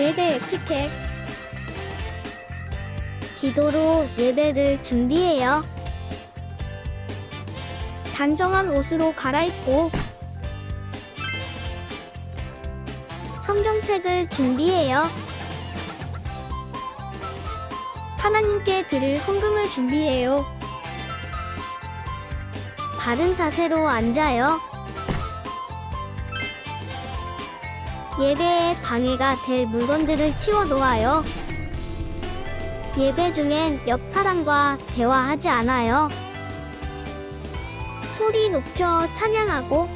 예배 에티켓. 기도로 예배를 준비해요. 단정한 옷으로 갈아입고 성경책을 준비해요. 하나님께 드릴 헌금을 준비해요. 바른 자세로 앉아요. 예배에 방해가 될 물건들을 치워 놓아요. 예배 중엔 옆 사람과 대화하지 않아요. 소리 높여 찬양하고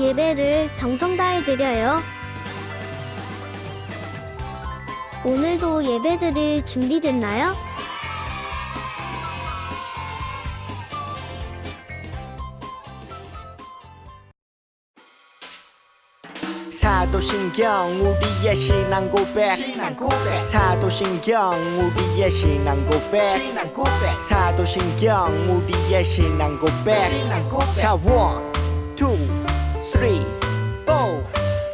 예배를 정성 다해 드려요. 오늘도 예배드릴 준비됐나요? 사도신경 우리의 신앙 고백 사도신경 우리의 신앙 고백 사도신경 우리의 신앙 고백 자 1, 2, 3, 4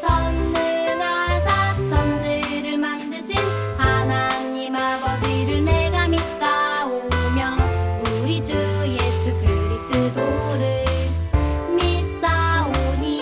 전능하사 천지를 만드신 하나님 아버지를 내가 믿사오며 우리 주 예수 그리스도를 믿사오니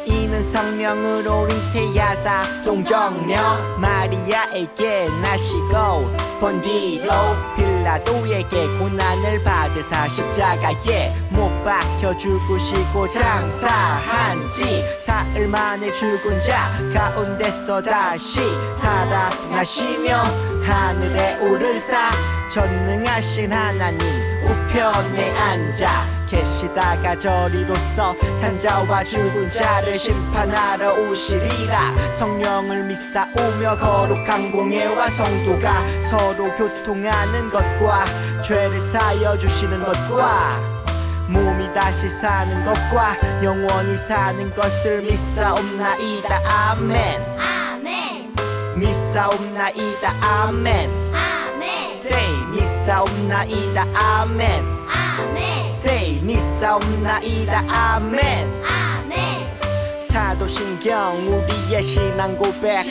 이는 성령으로 잉태하사 동정녀 마리아에게 나시고 본 뒤로 빌라도에게 고난을 받으사 십자가에 못 박혀 죽으시고 장사한 지 사흘 만에 죽은 자 가운데서 다시 살아나시며 하늘에 오르사 전능하신 하나님 우편에 앉아 계시다가 저리로서 산자와 죽은 자를 심판하러 오시리라. 성령을 믿사오며 거룩한 공예와 성도가 서로 교통하는 것과 죄를 사여 주시는 것과 몸이 다시 사는 것과 영원히 사는 것을 믿사옵나이다. 아멘. 아멘 믿사옵나이다. 아멘. 아멘 Say 믿사옵나이다. 아멘. 아멘 Say 믿사옵나이다. 아멘. 아멘 사도신경 우리의 신앙 고백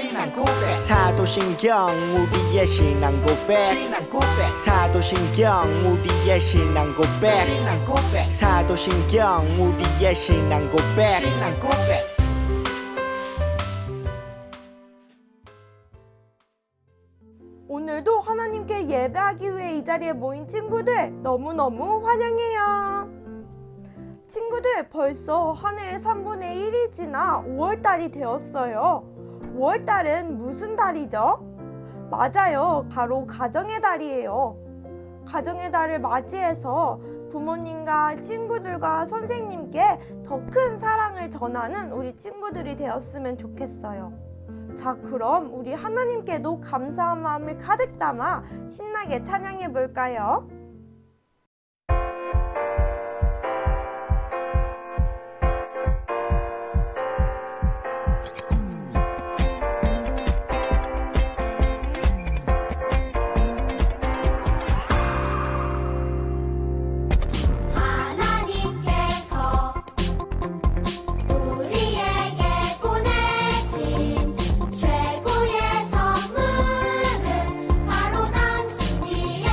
사도신경 우리의 신앙 고백 사도신경 우리의 신앙 고백 사도신경 우리의 신앙 고백 오늘도 하나님께 예배하기 위해 이 자리에 모인 친구들 너무너무 환영해요. 친구들, 벌써 한 해의 3분의 1이 지나 5월달이 되었어요. 5월달은 무슨 달이죠? 맞아요. 바로 가정의 달이에요. 가정의 달을 맞이해서 부모님과 친구들과 선생님께 더 큰 사랑을 전하는 우리 친구들이 되었으면 좋겠어요. 자, 그럼 우리 하나님께도 감사한 마음을 가득 담아 신나게 찬양해 볼까요? 하나님께서 우리에게 보내신 최고의 선물은 바로 당신이에요.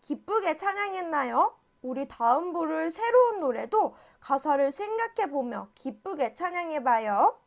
기쁘게 찬양했나요? 우리 다음 부를 새로운 노래도 가사를 생각해보며 기쁘게 찬양해봐요.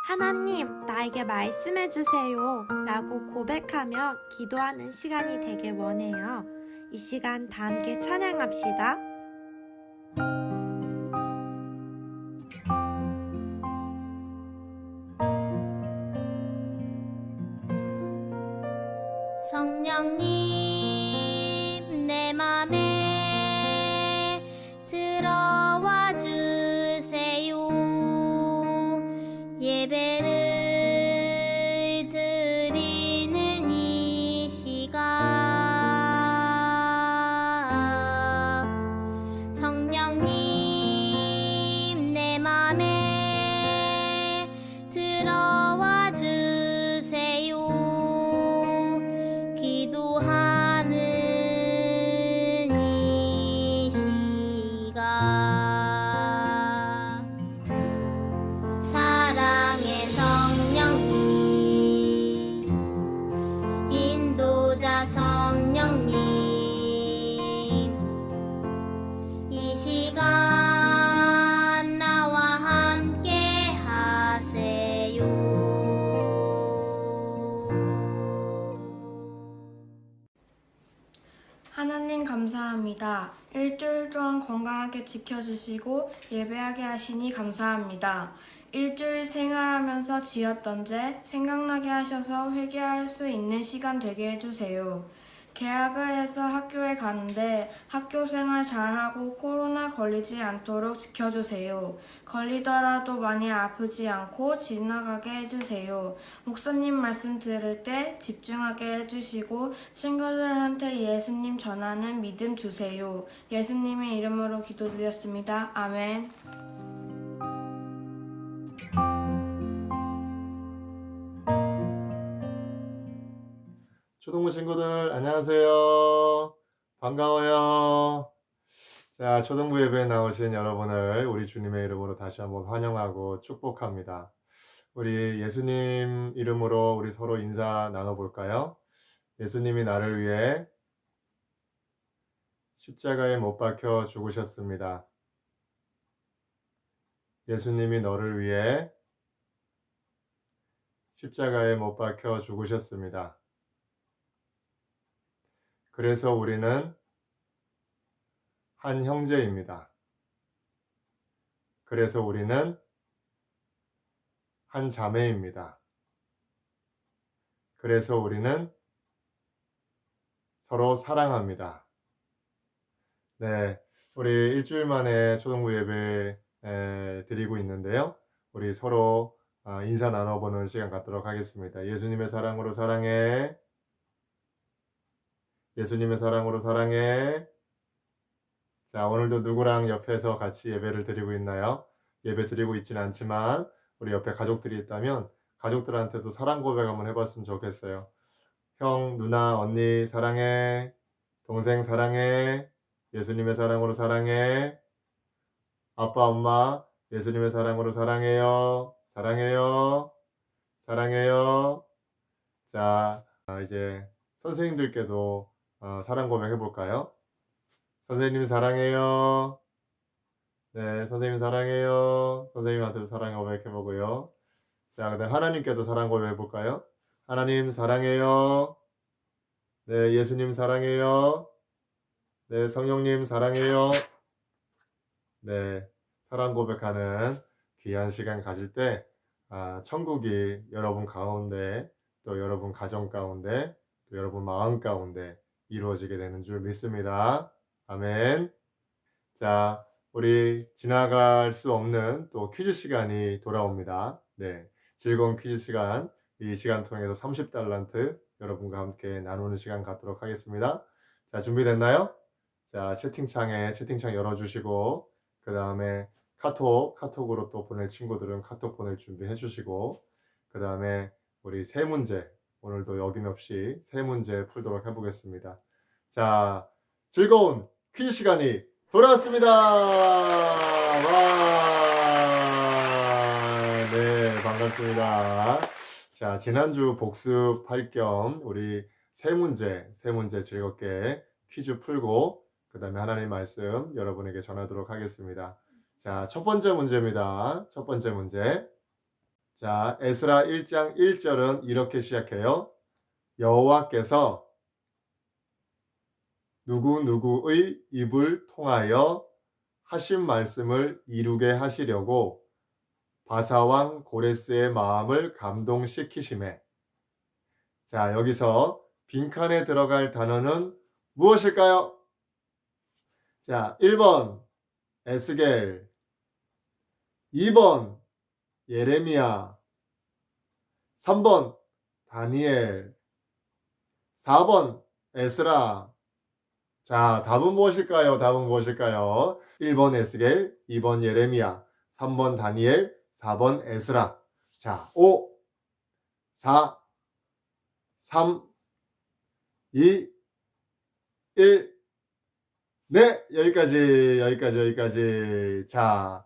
하나님, 나에게 말씀해 주세요. 라고 고백하며 기도하는 시간이 되길 원해요. 이 시간 다 함께 찬양합시다. 성령님 내 맘에 들어와 주세요. 예배를 드리는 이 시간 성령님 내 맘에 들어와 주세요. 기도하는 이 시간 사랑의 성령님 인도자 성령님 이 시간 나와 함께 하세요. 하나님 감사합니다. 일주일 동안 건강하게 지켜주시고 예배하게 하시니 감사합니다. 일주일 생활하면서 지었던 죄 생각나게 하셔서 회개할 수 있는 시간 되게 해주세요. 계약을 해서 학교에 가는데 학교 생활 잘하고 코로나 걸리지 않도록 지켜주세요. 걸리더라도 많이 아프지 않고 지나가게 해주세요. 목사님 말씀 들을 때 집중하게 해주시고 친구들한테 예수님 전하는 믿음 주세요. 예수님의 이름으로 기도드렸습니다. 아멘. 초등부 친구들 안녕하세요. 반가워요. 자, 초등부 예배에 나오신 여러분을 우리 주님의 이름으로 다시 한번 환영하고 축복합니다. 우리 예수님 이름으로 우리 서로 인사 나눠볼까요? 예수님이 나를 위해 십자가에 못 박혀 죽으셨습니다. 예수님이 너를 위해 십자가에 못 박혀 죽으셨습니다. 그래서 우리는 한 형제입니다. 그래서 우리는 한 자매입니다. 그래서 우리는 서로 사랑합니다. 네, 우리 일주일 만에 초등부 예배 드리고 있는데요. 우리 서로 인사 나눠보는 시간 갖도록 하겠습니다. 예수님의 사랑으로 사랑해. 예수님의 사랑으로 사랑해. 자, 오늘도 누구랑 옆에서 같이 예배를 드리고 있나요? 예배 드리고 있지는 않지만 우리 옆에 가족들이 있다면 가족들한테도 사랑 고백 한번 해봤으면 좋겠어요. 형, 누나, 언니 사랑해. 동생 사랑해. 예수님의 사랑으로 사랑해. 아빠, 엄마 예수님의 사랑으로 사랑해요. 사랑해요. 사랑해요. 자, 이제 선생님들께도 사랑 고백 해볼까요? 선생님 사랑해요. 네, 선생님 사랑해요. 선생님한테도 사랑 고백 해보고요. 자, 그다음 하나님께도 사랑 고백 해볼까요? 하나님 사랑해요. 네, 예수님 사랑해요. 네, 성령님 사랑해요. 네, 사랑 고백하는 귀한 시간 가질 때 천국이 여러분 가운데 또 여러분 가정 가운데 또 여러분 마음 가운데 이루어지게 되는 줄 믿습니다. 아멘. 자, 우리 지나갈 수 없는 또 퀴즈 시간이 돌아옵니다. 네, 즐거운 퀴즈 시간, 이 시간 통해서 30달란트 여러분과 함께 나누는 시간 갖도록 하겠습니다. 자, 준비됐나요? 자, 채팅창 열어주시고 그 다음에 카톡으로 또 보낼 친구들은 카톡 보낼 준비해 주시고 그 다음에 우리 세 문제 오늘도 여김없이 세 문제 풀도록 해보겠습니다. 자, 즐거운 퀴즈 시간이 돌아왔습니다. 와, 네, 반갑습니다. 자, 지난주 복습할 겸 우리 세 문제 즐겁게 퀴즈 풀고 그 다음에 하나님 말씀 여러분에게 전하도록 하겠습니다. 자, 첫 번째 문제입니다. 첫 번째 문제. 자, 에스라 1장 1절은 이렇게 시작해요. 여호와께서 누구누구의 입을 통하여 하신 말씀을 이루게 하시려고 바사왕 고레스의 마음을 감동시키시매. 자, 여기서 빈칸에 들어갈 단어는 무엇일까요? 자, 1번 에스겔, 2번 예레미야, 3번 다니엘, 4번 에스라. 자, 답은 무엇일까요? 답은 무엇일까요? 1번 에스겔, 2번 예레미야, 3번 다니엘, 4번 에스라. 자, 5, 4, 3, 2, 1. 네, 여기까지. 자,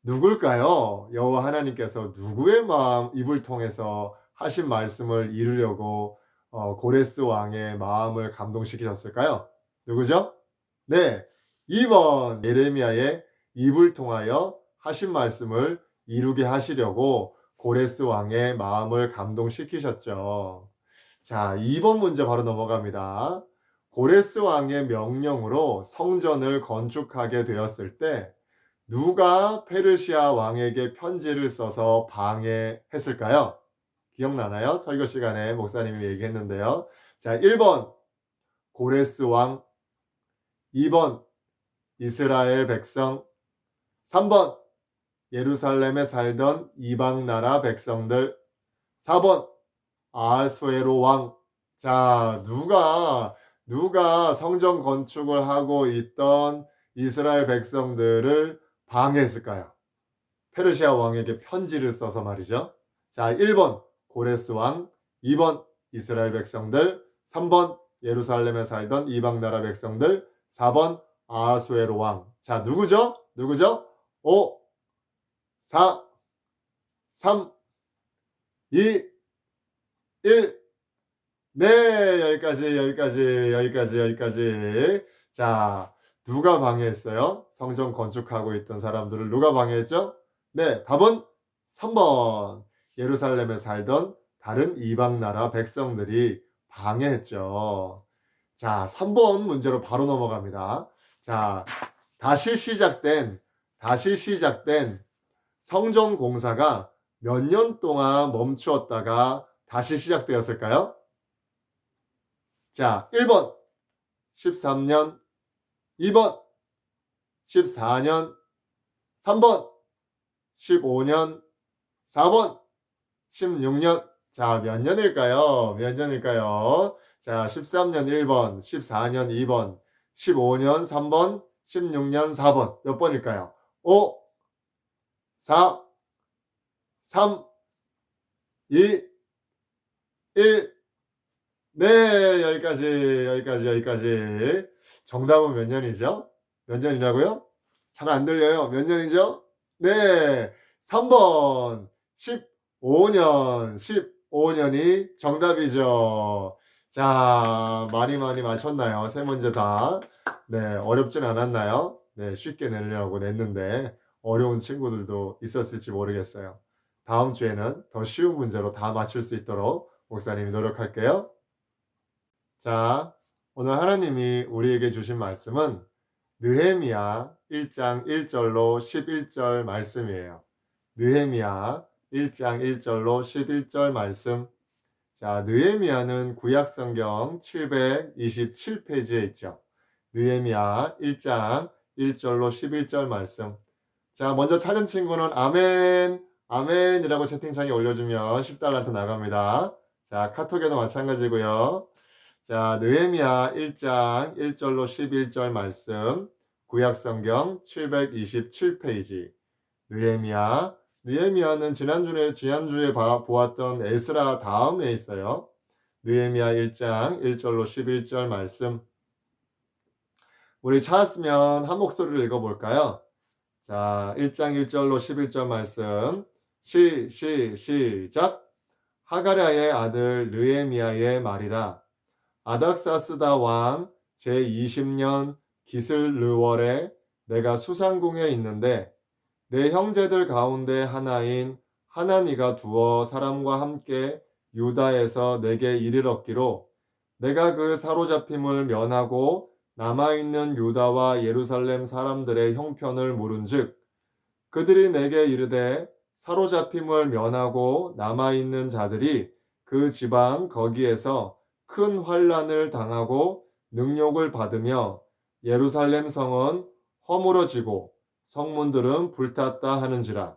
누굴까요? 여호와 하나님께서 누구의 마음, 입을 통해서 하신 말씀을 이루려고 고레스 왕의 마음을 감동시키셨을까요? 누구죠? 네, 2번 예레미야의 입을 통하여 하신 말씀을 이루게 하시려고 고레스 왕의 마음을 감동시키셨죠. 자, 2번 문제 바로 넘어갑니다. 고레스 왕의 명령으로 성전을 건축하게 되었을 때 누가 페르시아 왕에게 편지를 써서 방해했을까요? 기억나나요? 설교 시간에 목사님이 얘기했는데요. 자, 1번 고레스 왕, 2번 이스라엘 백성, 3번 예루살렘에 살던 이방 나라 백성들, 4번 아하수에로 왕. 자, 누가 성전 건축을 하고 있던 이스라엘 백성들을 방해했을까요? 페르시아 왕에게 편지를 써서 말이죠. 자, 1번 고레스 왕, 2번 이스라엘 백성들, 3번 예루살렘에 살던 이방 나라 백성들, 4번 아하수에로 왕. 자, 누구죠? 5, 4, 3, 2, 1. 네, 여기까지. 자, 누가 방해했어요? 성전 건축하고 있던 사람들을 누가 방해했죠? 네, 답은 3번. 예루살렘에 살던 다른 이방 나라 백성들이 방해했죠. 자, 3번 문제로 바로 넘어갑니다. 자, 다시 시작된 성전 공사가 몇 년 동안 멈추었다가 다시 시작되었을까요? 자, 1번 13년, 2번 14년, 3번 15년, 4번 16년. 자, 몇 년일까요? 자, 13년 1번, 14년 2번, 15년 3번, 16년 4번. 몇 번일까요? 5, 4, 3, 2, 1. 네, 여기까지. 정답은 몇 년이죠? 몇 년이라고요? 잘 안 들려요. 몇 년이죠? 네, 3번 15년. 15년이 정답이죠. 자, 많이 마셨나요? 세 문제 다. 네, 어렵진 않았나요? 네, 쉽게 내려고 냈는데 어려운 친구들도 있었을지 모르겠어요. 다음 주에는 더 쉬운 문제로 다 맞출 수 있도록 목사님이 노력할게요. 자, 오늘 하나님이 우리에게 주신 말씀은 느헤미야 1장 1절로 11절 말씀이에요. 느헤미야 1장 1절로 11절 말씀. 자, 느헤미야는 구약성경 727페이지에 있죠. 느헤미야 1장 1절로 11절 말씀. 자, 먼저 찾은 친구는 아멘, 아멘이라고 채팅창에 올려주면 10달란트 나갑니다. 자, 카톡에도 마찬가지고요. 자, 느헤미야 1장 1절로 11절 말씀. 구약성경 727페이지. 느헤미야는 지난주에 보았던 에스라 다음에 있어요. 느헤미야 1장 1절로 11절 말씀. 우리 찾았으면 한 목소리로 읽어볼까요? 자, 1장 1절로 11절 말씀. 시작. 하가랴의 아들 느헤미야의 말이라. 아닥사스다 왕 제20년 기슬르월에 내가 수상궁에 있는데 내 형제들 가운데 하나인 하나니가 두어 사람과 함께 유다에서 내게 이르렀기로 내가 그 사로잡힘을 면하고 남아있는 유다와 예루살렘 사람들의 형편을 물은즉 그들이 내게 이르되 사로잡힘을 면하고 남아있는 자들이 그 지방 거기에서 큰 환난을 당하고 능욕을 받으며 예루살렘 성은 허물어지고 성문들은 불탔다 하는지라.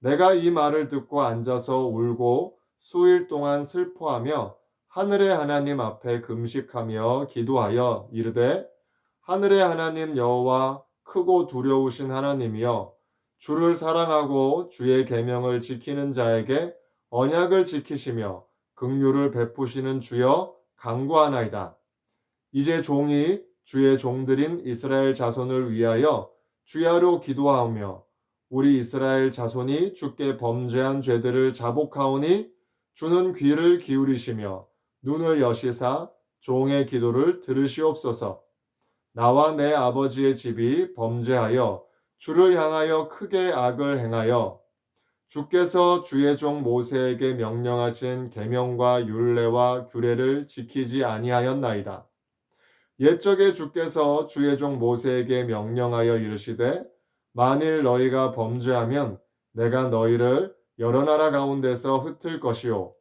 내가 이 말을 듣고 앉아서 울고 수일 동안 슬퍼하며 하늘의 하나님 앞에 금식하며 기도하여 이르되 하늘의 하나님 여호와 크고 두려우신 하나님이여 주를 사랑하고 주의 계명을 지키는 자에게 언약을 지키시며 긍휼을 베푸시는 주여 간구하나이다. 이제 종이 주의 종들인 이스라엘 자손을 위하여 주야로 기도하오며 우리 이스라엘 자손이 주께 범죄한 죄들을 자복하오니 주는 귀를 기울이시며 눈을 여시사 종의 기도를 들으시옵소서. 나와 내 아버지의 집이 범죄하여 주를 향하여 크게 악을 행하여 주께서 주의 종 모세에게 명령하신 계명과 율례와 규례를 지키지 아니하였나이다. 옛적에 주께서 주의 종 모세에게 명령하여 이르시되 만일 너희가 범죄하면 내가 너희를 여러 나라 가운데서 흩을 것이요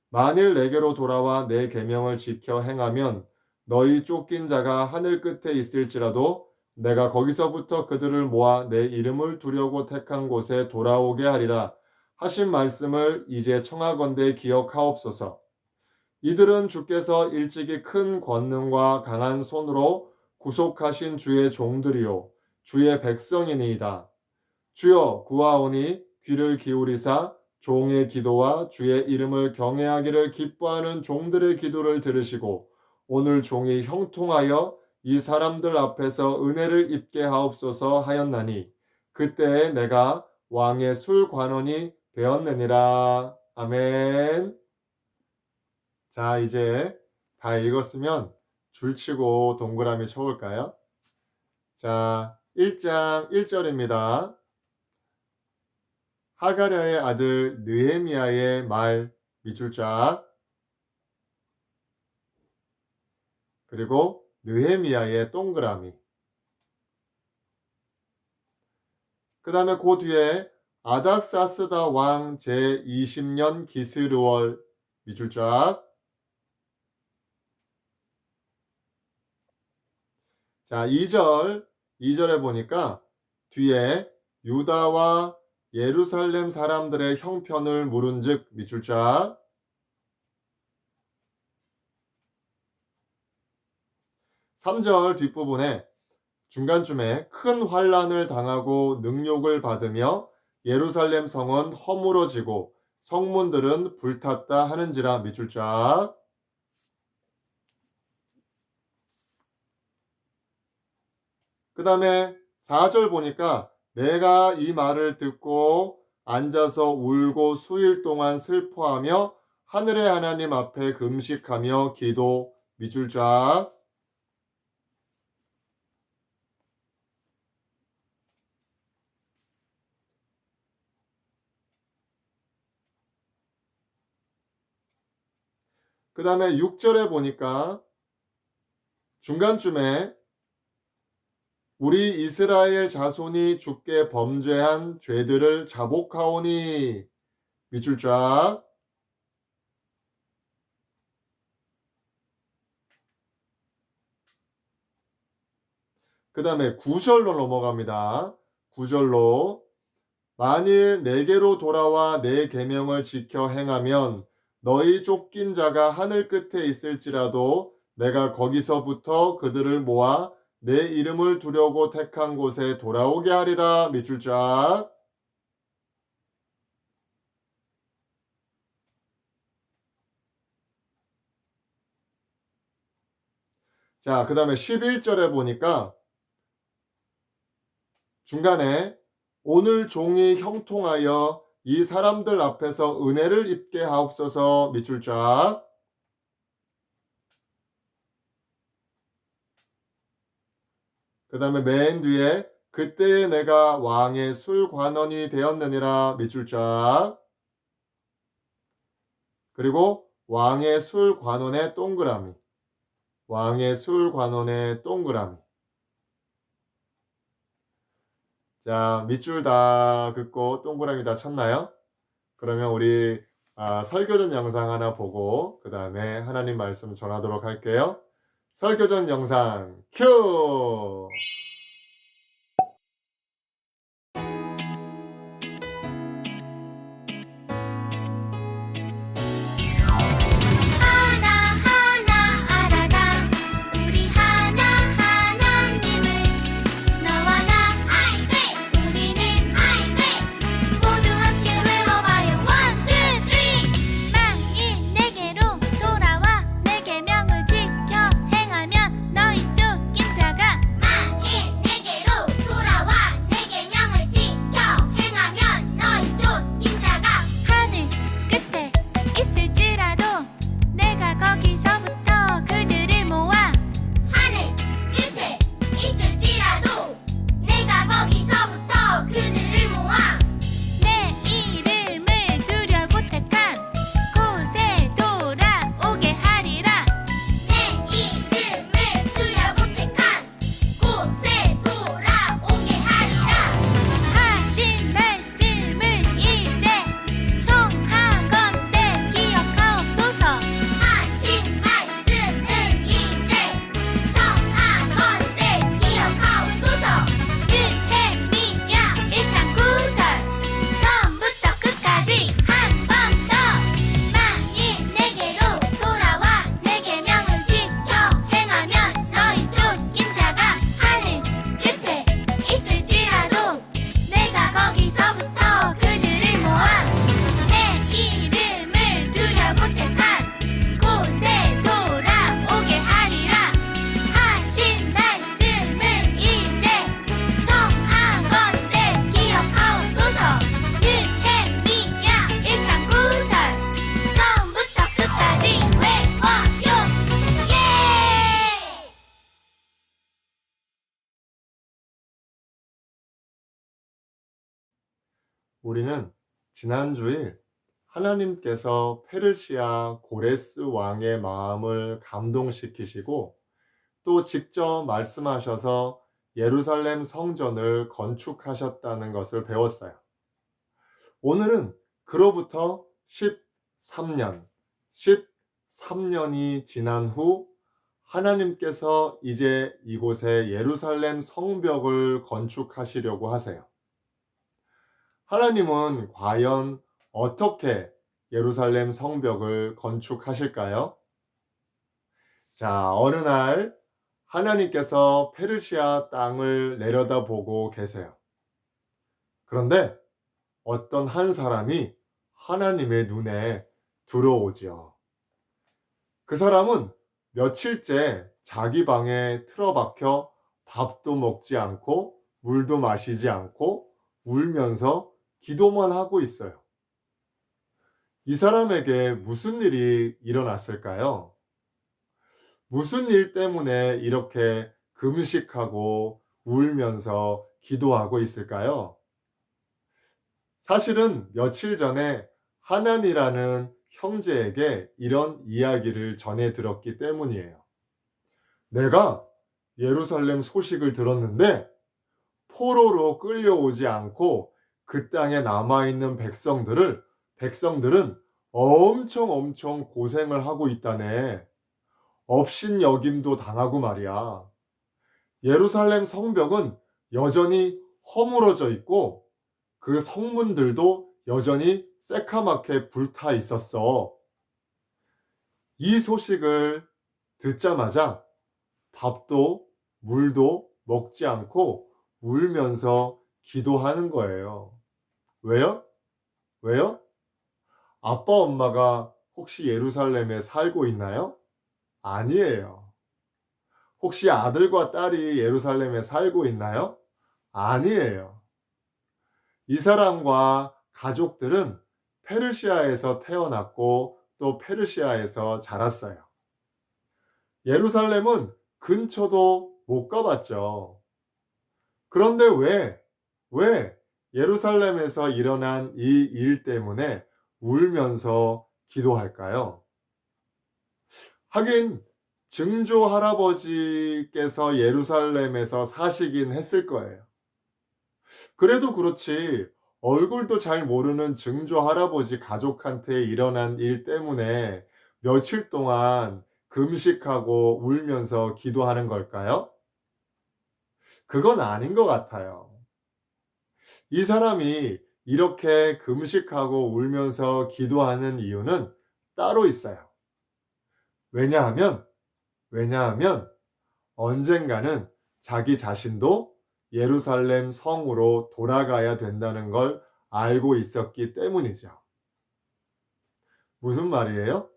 만일 내게로 돌아와 내 계명을 지켜 행하면 너희 쫓긴 자가 하늘 끝에 있을지라도 내가 거기서부터 그들을 모아 내 이름을 두려고 택한 곳에 돌아오게 하리라 하신 말씀을 이제 청하건대 기억하옵소서. 이들은 주께서 일찍이 큰 권능과 강한 손으로 구속하신 주의 종들이요 주의 백성이니이다. 주여 구하오니 귀를 기울이사 종의 기도와 주의 이름을 경외하기를 기뻐하는 종들의 기도를 들으시고 오늘 종이 형통하여 이 사람들 앞에서 은혜를 입게 하옵소서 하였나니 그때에 내가 왕의 술관원이 되었느니라. 아멘. 자, 이제 다 읽었으면 줄치고 동그라미 쳐볼까요? 자, 1장 1절입니다. 하가랴의 아들 느헤미야의 말 밑줄짝 그리고 느헤미야의 동그라미 그 다음에 그 뒤에 아닥사스다 왕 제20년 기스르월 밑줄짝 자 2절에 보니까 뒤에 유다와 예루살렘 사람들의 형편을 물은즉 밑줄짝 3절 뒷부분에 중간쯤에 큰 환난을 당하고 능욕을 받으며 예루살렘 성은 허물어지고 성문들은 불탔다 하는지라 밑줄짝 그 다음에 4절 보니까 내가 이 말을 듣고 앉아서 울고 수일 동안 슬퍼하며 하늘의 하나님 앞에 금식하며 기도 밑줄 쫙. 그 다음에 6절에 보니까 중간쯤에 우리 이스라엘 자손이 주께 범죄한 죄들을 자복하오니 밑줄 쫙. 그 다음에 9절로 넘어갑니다. 9절로 만일 내게로 돌아와 내 계명을 지켜 행하면 너희 쫓긴 자가 하늘 끝에 있을지라도 내가 거기서부터 그들을 모아 내 이름을 두려고 택한 곳에 돌아오게 하리라. 밑줄 쫙. 자, 그 다음에 11절에 보니까 중간에 오늘 종이 형통하여 이 사람들 앞에서 은혜를 입게 하옵소서. 밑줄 쫙. 그 다음에 맨 뒤에 그때에 내가 왕의 술관원이 되었느니라. 밑줄 쫙. 그리고 왕의 술관원의 동그라미. 왕의 술관원의 동그라미. 자, 밑줄 다 긋고 동그라미 다 쳤나요? 그러면 우리 설교전 영상 하나 보고 그 다음에 하나님 말씀 전하도록 할게요. 설교전 영상 큐! 하나하나 알아가 우리 하나하나님을 너와 나 우리는 모두 함께 외워봐요. 1, 2, 3 만일 내게로 돌아와 내 계명을 지켜 행하면 너희 쫓긴 자가 만일 내게로 돌아와 내 계명을 지켜 행하면 너희 쫓긴 자가 하늘 끝에 있을지라도 내가 거기서부터 그들을 모아 하늘 끝에 있을지라도 내가 거기서부터 그들을 모아 내 이름을 두려고 택한 곳에 돌아오게 하리라. 내 이름을 두려고 택한 곳에 돌아오게 하리라. 하신 말씀을 이제 청하건대 기억하옵소서. 하신 말씀을 이제 청하건대 기억하옵소서. 느헤미야 1장 9절 처음부터 끝까지 한 번 더. 만일 내게로 돌아와 내 계명을 지켜 행하면 너희 쫓긴 자가 하늘 끝에 있을지라도 내가 거기서부터 그들을 모아 내 이름을 두려고 택한 곳에 돌아오게 하리라. 하신 말씀을 이제 청하건대 기억하옵소서. 느헤미야 1장 9절 처음부터 끝까지 외워요. 예! 우리는 지난 주일 하나님께서 페르시아 고레스 왕의 마음을 감동시키시고 또 직접 말씀하셔서 예루살렘 성전을 건축하셨다는 것을 배웠어요. 오늘은 그로부터 13년이 지난 후 하나님께서 이제 이곳에 예루살렘 성벽을 건축하시려고 하세요. 하나님은 과연 어떻게 예루살렘 성벽을 건축하실까요? 자, 어느 날 하나님께서 페르시아 땅을 내려다보고 계세요. 그런데 어떤 한 사람이 하나님의 눈에 들어오지요. 그 사람은 며칠째 자기 방에 틀어박혀 밥도 먹지 않고 물도 마시지 않고 울면서 기도만 하고 있어요. 이 사람에게 무슨 일이 일어났을까요? 무슨 일 때문에 이렇게 금식하고 울면서 기도하고 있을까요? 사실은 며칠 전에 하난이라는 형제에게 이런 이야기를 전해 들었기 때문이에요. 내가 예루살렘 소식을 들었는데 포로로 끌려오지 않고 그 땅에 남아있는 백성들은 엄청 고생을 하고 있다네. 업신여김도 당하고 말이야. 예루살렘 성벽은 여전히 허물어져 있고 그 성문들도 여전히 새카맣게 불타 있었어. 이 소식을 듣자마자 밥도 물도 먹지 않고 울면서 기도하는 거예요. 왜요? 왜요? 아빠 엄마가 혹시 예루살렘에 살고 있나요? 아니에요. 혹시 아들과 딸이 예루살렘에 살고 있나요? 아니에요. 이 사람과 가족들은 페르시아에서 태어났고 또 페르시아에서 자랐어요. 예루살렘은 근처도 못 가봤죠. 그런데 왜 예루살렘에서 일어난 이 일 때문에 울면서 기도할까요? 하긴 증조 할아버지께서 예루살렘에서 사시긴 했을 거예요. 그래도 그렇지 얼굴도 잘 모르는 증조 할아버지 가족한테 일어난 일 때문에 며칠 동안 금식하고 울면서 기도하는 걸까요? 그건 아닌 것 같아요. 이 사람이 이렇게 금식하고 울면서 기도하는 이유는 따로 있어요. 왜냐하면 언젠가는 자기 자신도 예루살렘 성으로 돌아가야 된다는 걸 알고 있었기 때문이죠. 무슨 말이에요?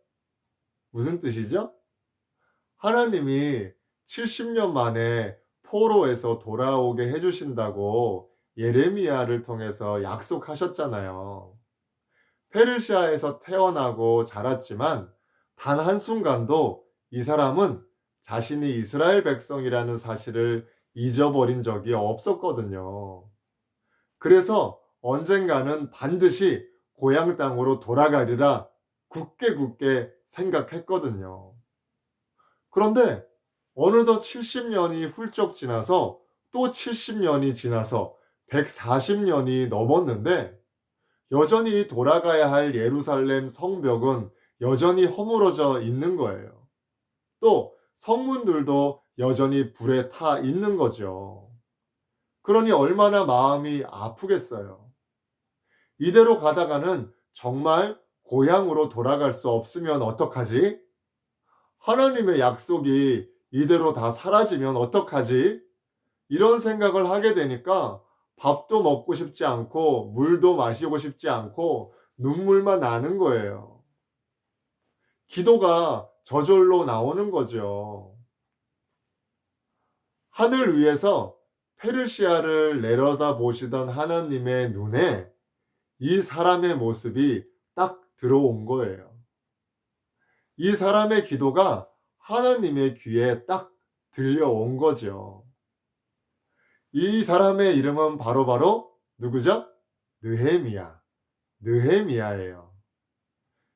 무슨 뜻이죠? 하나님이 70년 만에 포로에서 돌아오게 해주신다고 예레미야를 통해서 약속하셨잖아요. 페르시아에서 태어나고 자랐지만 단 한순간도 이 사람은 자신이 이스라엘 백성이라는 사실을 잊어버린 적이 없었거든요. 그래서 언젠가는 반드시 고향 땅으로 돌아가리라 굳게 생각했거든요. 그런데 어느덧 70년이 훌쩍 지나서 또 70년이 지나서 140년이 넘었는데 여전히 돌아가야 할 예루살렘 성벽은 여전히 허물어져 있는 거예요. 또 성문들도 여전히 불에 타 있는 거죠. 그러니 얼마나 마음이 아프겠어요. 이대로 가다가는 정말 고향으로 돌아갈 수 없으면 어떡하지? 하나님의 약속이 이대로 다 사라지면 어떡하지? 이런 생각을 하게 되니까 밥도 먹고 싶지 않고 물도 마시고 싶지 않고 눈물만 나는 거예요. 기도가 저절로 나오는 거죠. 하늘 위에서 페르시아를 내려다 보시던 하나님의 눈에 이 사람의 모습이 딱 들어온 거예요. 이 사람의 기도가 하나님의 귀에 딱 들려온 거죠. 이 사람의 이름은 바로 누구죠? 느헤미야예요.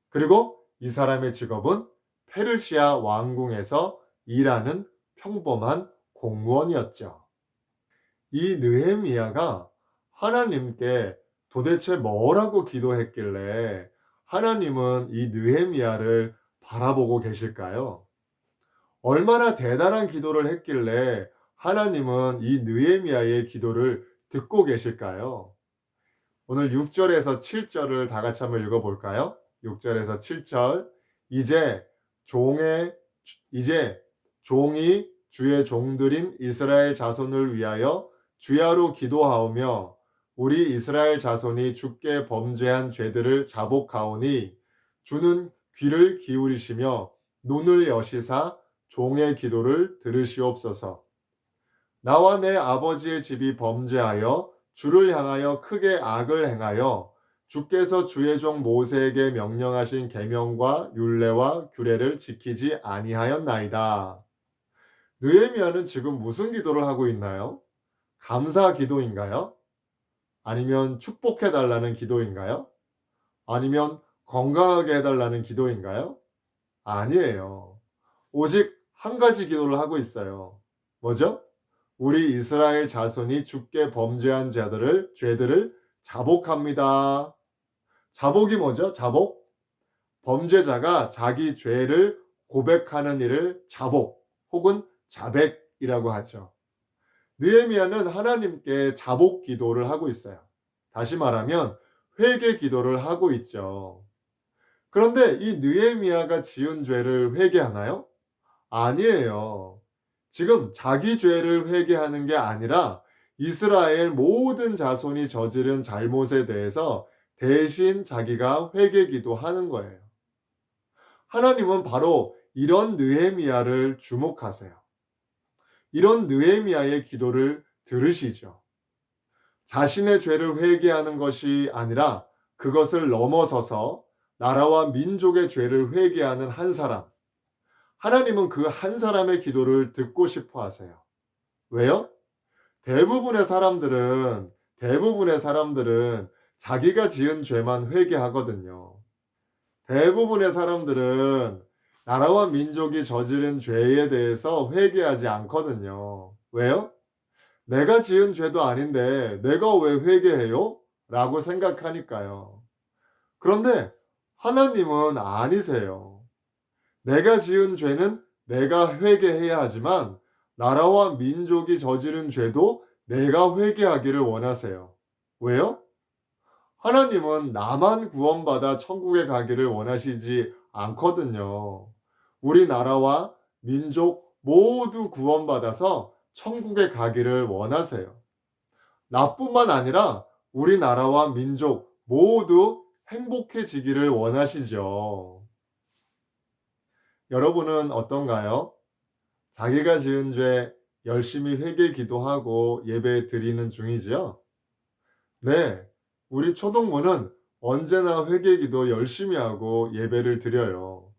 그리고 이 사람의 직업은 페르시아 왕궁에서 일하는 평범한 공무원이었죠. 이 느헤미야가 하나님께 도대체 뭐라고 기도했길래 하나님은 이 느헤미야를 바라보고 계실까요? 얼마나 대단한 기도를 했길래 하나님은 이 느헤미야의 기도를 듣고 계실까요? 오늘 6절에서 7절을 다 같이 한번 읽어볼까요? 6절에서 7절. 이제 종이 주의 종들인 이스라엘 자손을 위하여 주야로 기도하오며 우리 이스라엘 자손이 주께 범죄한 죄들을 자복하오니 주는 귀를 기울이시며 눈을 여시사 종의 기도를 들으시옵소서. 나와 내 아버지의 집이 범죄하여 주를 향하여 크게 악을 행하여 주께서 주의 종 모세에게 명령하신 계명과 율례와 규례를 지키지 아니하였나이다. 느헤미야는 지금 무슨 기도를 하고 있나요? 감사 기도인가요? 아니면 축복해 달라는 기도인가요? 아니면 건강하게 해달라는 기도인가요? 아니에요. 오직 한 가지 기도를 하고 있어요. 뭐죠? 우리 이스라엘 자손이 주께 범죄한 죄들을 자복합니다. 자복이 뭐죠? 자복? 범죄자가 자기 죄를 고백하는 일을 자복 혹은 자백이라고 하죠. 느헤미야는 하나님께 자복 기도를 하고 있어요. 다시 말하면 회개 기도를 하고 있죠. 그런데 이 느헤미야가 지은 죄를 회개하나요? 아니에요. 지금 자기 죄를 회개하는 게 아니라 이스라엘 모든 자손이 저지른 잘못에 대해서 대신 자기가 회개 기도하는 거예요. 하나님은 바로 이런 느헤미야를 주목하세요. 이런 느헤미야의 기도를 들으시죠. 자신의 죄를 회개하는 것이 아니라 그것을 넘어서서 나라와 민족의 죄를 회개하는 한 사람. 하나님은 그 한 사람의 기도를 듣고 싶어 하세요. 왜요? 대부분의 사람들은 자기가 지은 죄만 회개하거든요. 대부분의 사람들은 나라와 민족이 저지른 죄에 대해서 회개하지 않거든요. 왜요? 내가 지은 죄도 아닌데 내가 왜 회개해요? 라고 생각하니까요. 그런데 하나님은 아니세요. 내가 지은 죄는 내가 회개해야 하지만 나라와 민족이 저지른 죄도 내가 회개하기를 원하세요. 왜요? 하나님은 나만 구원받아 천국에 가기를 원하시지 않거든요. 우리나라와 민족 모두 구원받아서 천국에 가기를 원하세요. 나뿐만 아니라 우리나라와 민족 모두 행복해지기를 원하시죠. 여러분은 어떤가요? 자기가 지은 죄 열심히 회개 기도하고 예배 드리는 중이지요? 네, 우리 초동부는 언제나 회개 기도 열심히 하고 예배를 드려요.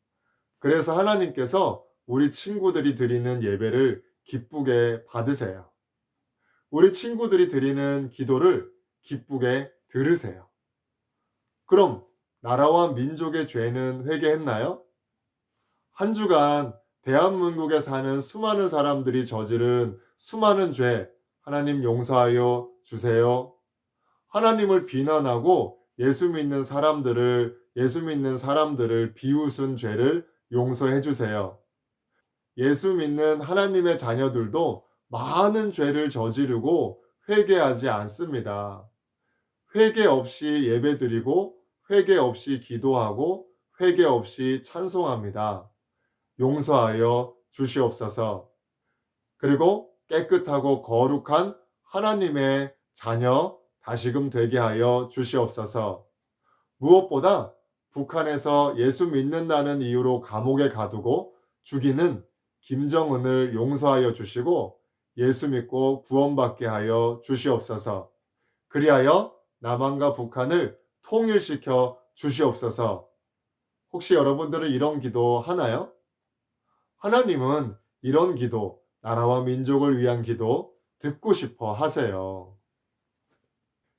그래서 하나님께서 우리 친구들이 드리는 예배를 기쁘게 받으세요. 우리 친구들이 드리는 기도를 기쁘게 들으세요. 그럼 나라와 민족의 죄는 회개했나요? 한 주간 대한민국에 사는 수많은 사람들이 저지른 수많은 죄 하나님 용서하여 주세요. 하나님을 비난하고 예수 믿는 사람들을 비웃은 죄를 용서해 주세요. 예수 믿는 하나님의 자녀들도 많은 죄를 저지르고 회개하지 않습니다. 회개 없이 예배드리고 회개 없이 기도하고 회개 없이 찬송합니다. 용서하여 주시옵소서. 그리고 깨끗하고 거룩한 하나님의 자녀 다시금 되게 하여 주시옵소서. 무엇보다 북한에서 예수 믿는다는 이유로 감옥에 가두고 죽이는 김정은을 용서하여 주시고 예수 믿고 구원받게 하여 주시옵소서. 그리하여 남한과 북한을 통일시켜 주시옵소서. 혹시 여러분들은 이런 기도 하나요? 하나님은 이런 기도, 나라와 민족을 위한 기도 듣고 싶어 하세요.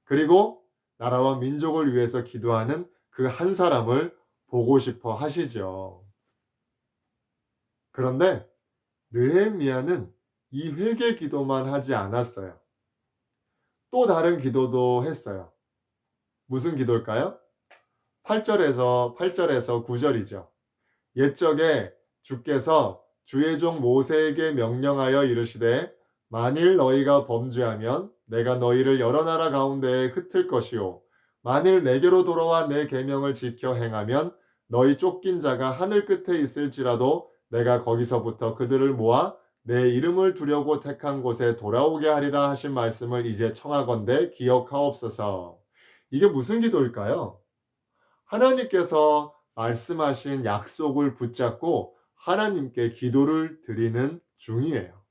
그리고 나라와 민족을 위해서 기도하는 그 한 사람을 보고 싶어 하시죠. 그런데 느헤미야는 이 회개 기도만 하지 않았어요. 또 다른 기도도 했어요. 무슨 기도일까요? 8절에서 9절이죠. 옛적에 주께서 주의 종 모세에게 명령하여 이르시되 만일 너희가 범죄하면 내가 너희를 여러 나라 가운데에 흩을 것이요 만일 내게로 돌아와 내 계명을 지켜 행하면 너희 쫓긴 자가 하늘 끝에 있을지라도 내가 거기서부터 그들을 모아 내 이름을 두려고 택한 곳에 돌아오게 하리라 하신 말씀을 이제 청하건대 기억하옵소서. 이게 무슨 기도일까요? 하나님께서 말씀하신 약속을 붙잡고 하나님께 기도를 드리는 중이에요.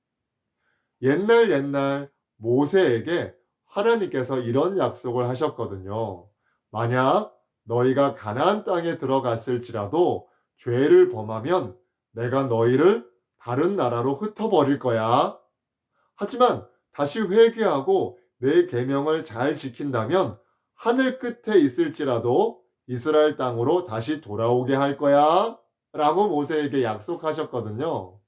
옛날 모세에게 하나님께서 이런 약속을 하셨거든요. 만약 너희가 가나안 땅에 들어갔을지라도 죄를 범하면 내가 너희를 다른 나라로 흩어버릴 거야. 하지만 다시 회개하고 내 계명을 잘 지킨다면 하늘 끝에 있을지라도 이스라엘 땅으로 다시 돌아오게 할 거야. 라고 모세에게 약속하셨거든요.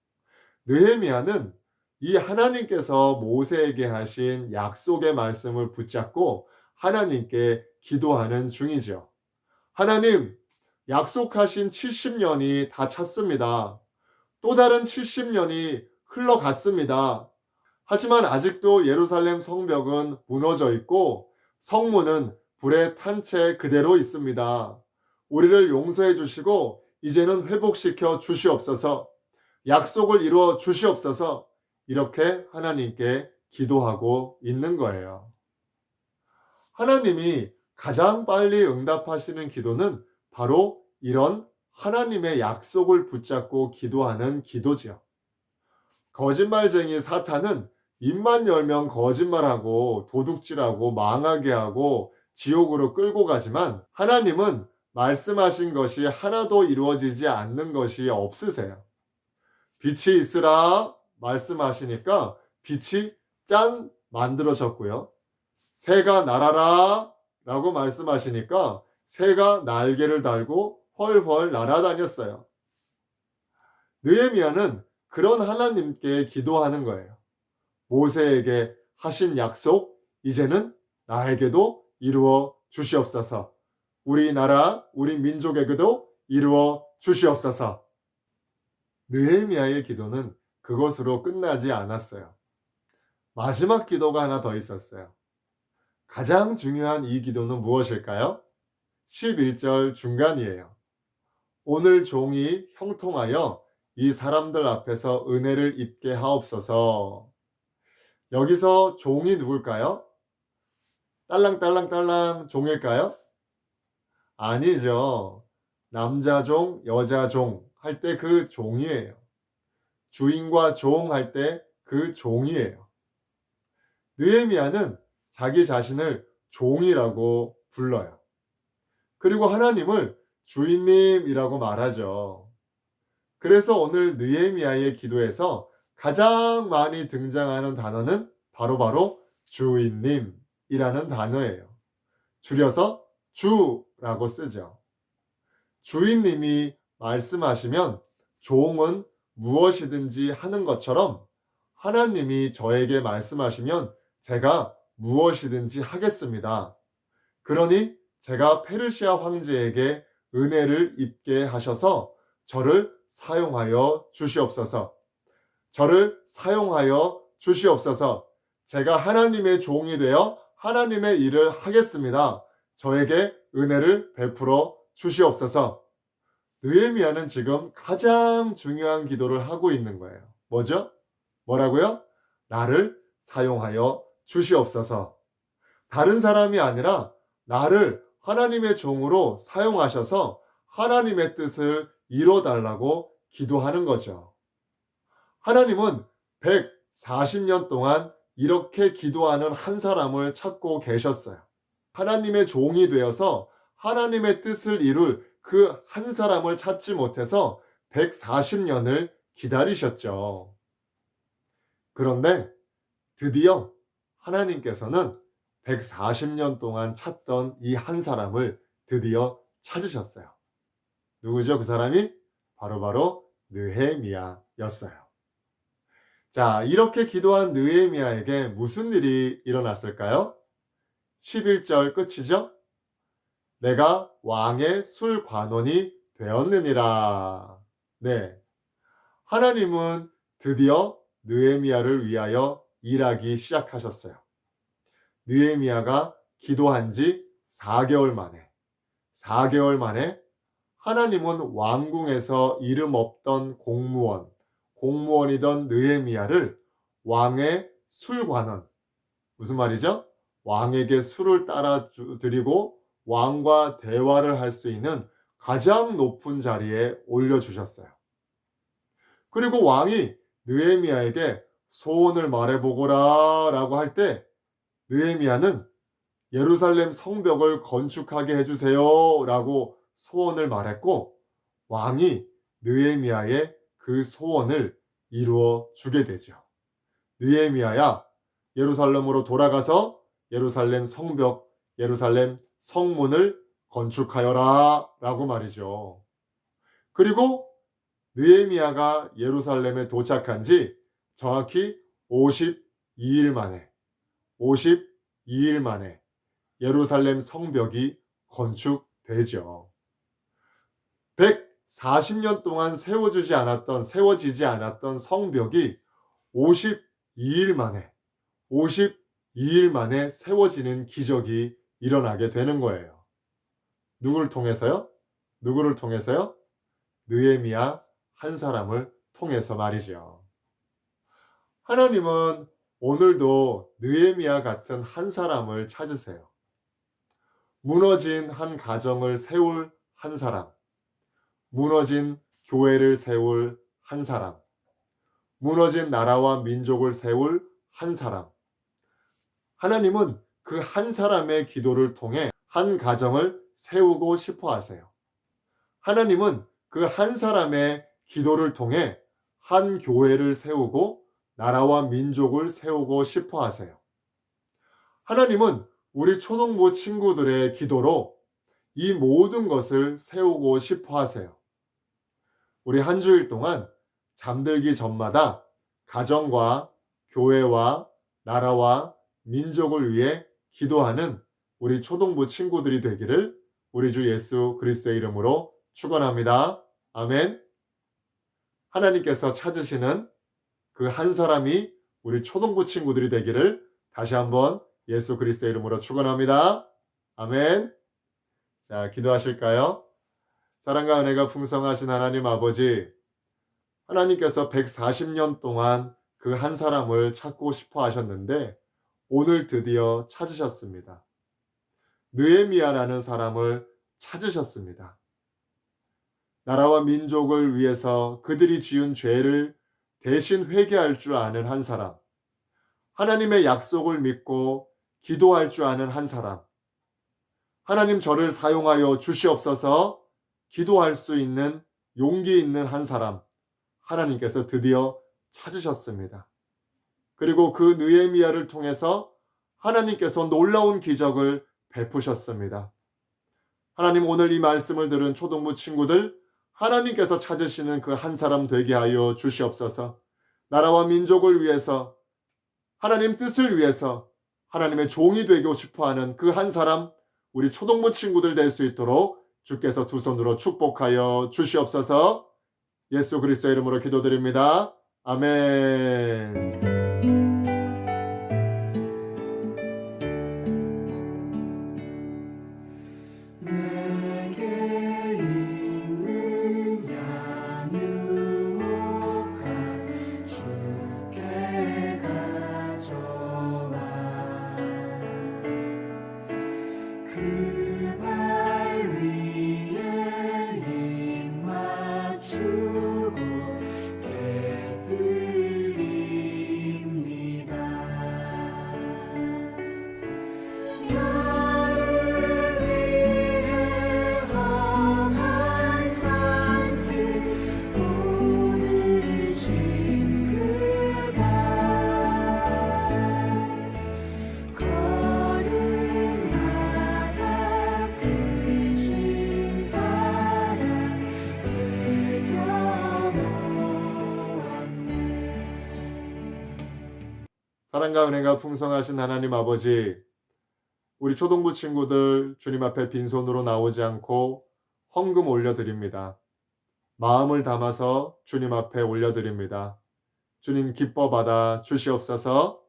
느헤미야는 이 하나님께서 모세에게 하신 약속의 말씀을 붙잡고 하나님께 기도하는 중이죠. 하나님, 약속하신 70년이 다 찼습니다. 또 다른 70년이 흘러갔습니다. 하지만 아직도 예루살렘 성벽은 무너져 있고 성문은 불에 탄 채 그대로 있습니다. 우리를 용서해 주시고 이제는 회복시켜 주시옵소서. 약속을 이루어 주시옵소서. 이렇게 하나님께 기도하고 있는 거예요. 하나님이 가장 빨리 응답하시는 기도는 바로 이런 하나님의 약속을 붙잡고 기도하는 기도지요. 거짓말쟁이 사탄은 입만 열면 거짓말하고 도둑질하고 망하게 하고 지옥으로 끌고 가지만 하나님은 말씀하신 것이 하나도 이루어지지 않는 것이 없으세요. 빛이 있으라 말씀하시니까 빛이 짠 만들어졌고요. 새가 날아라 라고 말씀하시니까 새가 날개를 달고 헐헐 날아다녔어요. 느헤미야는 그런 하나님께 기도하는 거예요. 모세에게 하신 약속 이제는 나에게도 이루어 주시옵소서. 우리 나라, 우리 민족에게도 이루어 주시옵소서. 느헤미야의 기도는 그것으로 끝나지 않았어요. 마지막 기도가 하나 더 있었어요. 가장 중요한 이 기도는 무엇일까요? 11절 중간이에요. 오늘 종이 형통하여 이 사람들 앞에서 은혜를 입게 하옵소서. 여기서 종이 누굴까요? 딸랑딸랑딸랑 종일까요? 아니죠. 남자 종, 여자 종 할 때 그 종이에요. 주인과 종 할 때 그 종이에요. 느헤미야는 자기 자신을 종이라고 불러요. 그리고 하나님을 주인님이라고 말하죠. 그래서 오늘 느헤미야의 기도에서 가장 많이 등장하는 단어는 바로 주인님이라는 단어예요. 줄여서 주라고 쓰죠. 주인님이 말씀하시면 종은 무엇이든지 하는 것처럼 하나님이 저에게 말씀하시면 제가 무엇이든지 하겠습니다. 그러니 제가 페르시아 황제에게 은혜를 입게 하셔서 저를 사용하여 주시옵소서. 저를 사용하여 주시옵소서. 제가 하나님의 종이 되어 하나님의 일을 하겠습니다. 저에게 은혜를 베풀어 주시옵소서. 느헤미야는 지금 가장 중요한 기도를 하고 있는 거예요. 뭐죠? 뭐라고요? 나를 사용하여 주시옵소서. 다른 사람이 아니라 나를 하나님의 종으로 사용하셔서 하나님의 뜻을 이뤄달라고 기도하는 거죠. 하나님은 140년 동안 이렇게 기도하는 한 사람을 찾고 계셨어요. 하나님의 종이 되어서 하나님의 뜻을 이룰 그 한 사람을 찾지 못해서 140년을 기다리셨죠. 그런데 드디어 하나님께서는 140년 동안 찾던 이 한 사람을 드디어 찾으셨어요. 누구죠? 그 사람이 바로 느헤미야였어요. 자, 이렇게 기도한 느헤미야에게 무슨 일이 일어났을까요? 11절 끝이죠? 내가 왕의 술관원이 되었느니라. 네. 하나님은 드디어 느헤미야를 위하여 일하기 시작하셨어요. 느헤미야가 기도한 지 4개월 만에 하나님은 왕궁에서 이름 없던 공무원이던 느헤미야를 왕의 술관원, 무슨 말이죠? 왕에게 술을 따라 드리고 왕과 대화를 할 수 있는 가장 높은 자리에 올려주셨어요. 그리고 왕이 느헤미야에게 소원을 말해보거라 라고 할 때 느헤미야는 예루살렘 성벽을 건축하게 해주세요 라고 소원을 말했고 왕이 느헤미야의 그 소원을 이루어 주게 되죠. 느헤미야야, 예루살렘으로 돌아가서 예루살렘 성벽, 예루살렘 성문을 건축하여라 라고 말이죠. 그리고 느헤미야가 예루살렘에 도착한 지 정확히 52일 만에 예루살렘 성벽이 건축되죠. 140년 동안 세워지지 않았던 성벽이 52일 만에 세워지는 기적이 일어나게 되는 거예요. 누구를 통해서요? 느헤미야 한 사람을 통해서 말이죠. 하나님은 오늘도 느헤미야 같은 한 사람을 찾으세요. 무너진 한 가정을 세울 한 사람, 무너진 교회를 세울 한 사람, 무너진 나라와 민족을 세울 한 사람. 하나님은 그 한 사람의 기도를 통해 한 가정을 세우고 싶어 하세요. 하나님은 그 한 사람의 기도를 통해 한 교회를 세우고 나라와 민족을 세우고 싶어 하세요. 하나님은 우리 초등부 친구들의 기도로 이 모든 것을 세우고 싶어 하세요. 우리 한 주일 동안 잠들기 전마다 가정과 교회와 나라와 민족을 위해 기도하는 우리 초등부 친구들이 되기를 우리 주 예수 그리스도의 이름으로 축원합니다. 아멘. 하나님께서 찾으시는 그 한 사람이 우리 초등부 친구들이 되기를 다시 한번 예수 그리스도의 이름으로 축원합니다. 아멘. 자, 기도하실까요? 사랑과 은혜가 풍성하신 하나님 아버지, 하나님께서 140년 동안 그 한 사람을 찾고 싶어 하셨는데 오늘 드디어 찾으셨습니다. 느헤미야라는 사람을 찾으셨습니다. 나라와 민족을 위해서 그들이 지은 죄를 대신 회개할 줄 아는 한 사람, 하나님의 약속을 믿고 기도할 줄 아는 한 사람, 하나님 저를 사용하여 주시옵소서 기도할 수 있는 용기 있는 한 사람, 하나님께서 드디어 찾으셨습니다. 그리고 그 느헤미야를 통해서 하나님께서 놀라운 기적을 베푸셨습니다. 하나님, 오늘 이 말씀을 들은 초등부 친구들, 하나님께서 찾으시는 그 한 사람 되게 하여 주시옵소서. 나라와 민족을 위해서, 하나님 뜻을 위해서 하나님의 종이 되고 싶어하는 그 한 사람, 우리 초등부 친구들 될 수 있도록 주께서 두 손으로 축복하여 주시옵소서. 예수 그리스도의 이름으로 기도드립니다. 아멘. 사랑과 은혜가 풍성하신 하나님 아버지, 우리 초등부 친구들 주님 앞에 빈손으로 나오지 않고 헌금 올려드립니다. 마음을 담아서 주님 앞에 올려드립니다. 주님 기뻐 받아 주시옵소서.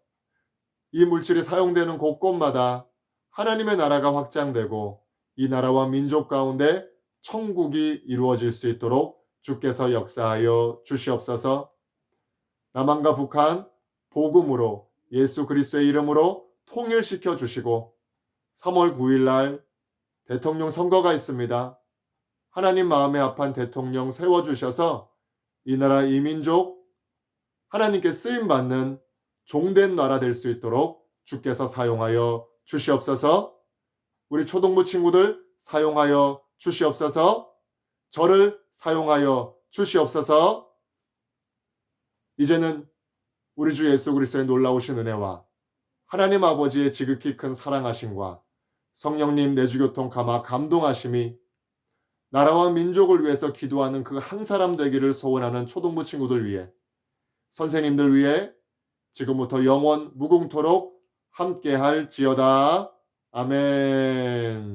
이 물질이 사용되는 곳곳마다 하나님의 나라가 확장되고 이 나라와 민족 가운데 천국이 이루어질 수 있도록 주께서 역사하여 주시옵소서. 남한과 북한 복음으로 예수 그리스도의 이름으로 통일시켜 주시고 3월 9일 날 대통령 선거가 있습니다. 하나님 마음에 합한 대통령 세워주셔서 이 나라 이 민족 하나님께 쓰임받는 종된 나라 될 수 있도록 주께서 사용하여 주시옵소서. 우리 초등부 친구들 사용하여 주시옵소서. 저를 사용하여 주시옵소서. 이제는 우리 주 예수 그리스도의 놀라우신 은혜와 하나님 아버지의 지극히 큰 사랑하심과 성령님 내주교통 감화 감동하심이 나라와 민족을 위해서 기도하는 그 한 사람 되기를 소원하는 초등부 친구들 위해 선생님들 위해 지금부터 영원 무궁토록 함께할지어다. 아멘.